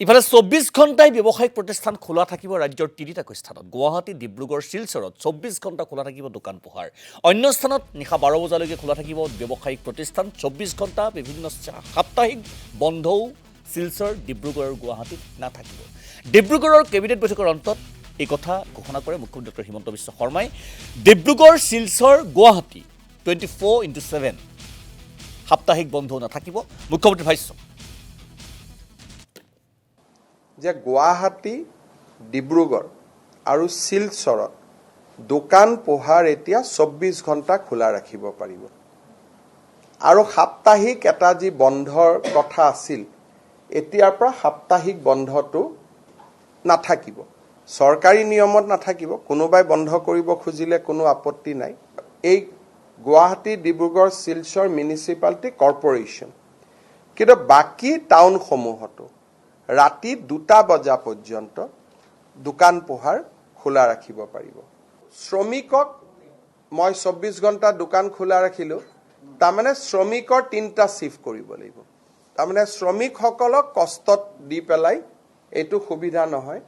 ইফালে 24 ঘণ্টাই ব্যৱসায়িক প্ৰতিষ্ঠান খোলা থাকিব ৰাজ্যৰ তিনিটাকৈ স্থানত গুৱাহাটী ডিব্ৰুগড় শিলচৰত 24 ঘণ্টা খোলা থাকিব দোকান পোহাৰ অন্য স্থানত নিশা 12 বজালৈকে খোলা থাকিব ব্যৱসায়িক প্ৰতিষ্ঠান 24 ঘণ্টা বিভিন্ন সাপ্তাহিক বন্ধও শিলচৰ ডিব্ৰুগড় আৰু গুৱাহাটীত নাথাকিব ডিব্ৰুগড়ৰ কেবিনেট বৈঠকৰ অন্তত এই কথা ঘোষণা কৰে মুখ্যমন্ত্ৰী ডক্টৰ হিমন্ত বিশ্ব শৰ্মাই ডিব্ৰুগড় শিলচৰ গুৱাহাটী 24/7 সাপ্তাহিক বন্ধও নাথাকিব মুখ্যমন্ত্ৰী ভাষ্য যে গুৱাহাটী ডিব্ৰুগড় আৰু শিলচৰত দোকান পোহাৰ এতিয়া 24 ঘণ্টা খোলা ৰাখিব পাৰিব আৰু সাপ্তাহিক এটা যি বন্ধৰ কথা আছিল এতিয়াৰ পৰা সাপ্তাহিক বন্ধটো নাথাকিব চৰকাৰী নিয়মত নাথাকিব কোনোবাই বন্ধ কৰিব খুজিলে কোনো আপত্তি নাই এই গুৱাহাটী ডিব্ৰুগড় শিলচৰ মিউনিচিপালিটি কৰ্পোৰেচন কিন্তু বাকি টাউনসমূহতো ৰাতি 2টা বজা পৰ্যন্ত দোকান পোহাৰ খোলা ৰাখিব পাৰিব শ্ৰমিকক মই 24 ঘণ্টা দোকান খোলা ৰাখিলো তাৰমানে শ্ৰমিকৰ 3টা শিফট কৰিব লাগিব তাৰমানে শ্ৰমিকসকলক কষ্টত দি পেলাই এইটো সুবিধা নহয়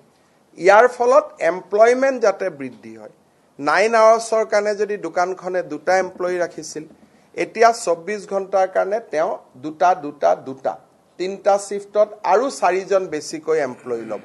ইয়াৰ ফলত এমপ্লয়মেন্ট যাতে বৃদ্ধি হয় 9 আৱাৰ্ছৰ কাৰণে যদি দোকানখনে 2টা এমপ্লয়ী ৰাখিছিল এতিয়া 24 ঘণ্টাৰ কাৰণে তেওঁ 2টা 3টা শিফটত আৰু 4জন বেছিকৈ এমপ্লয়ী ল'ব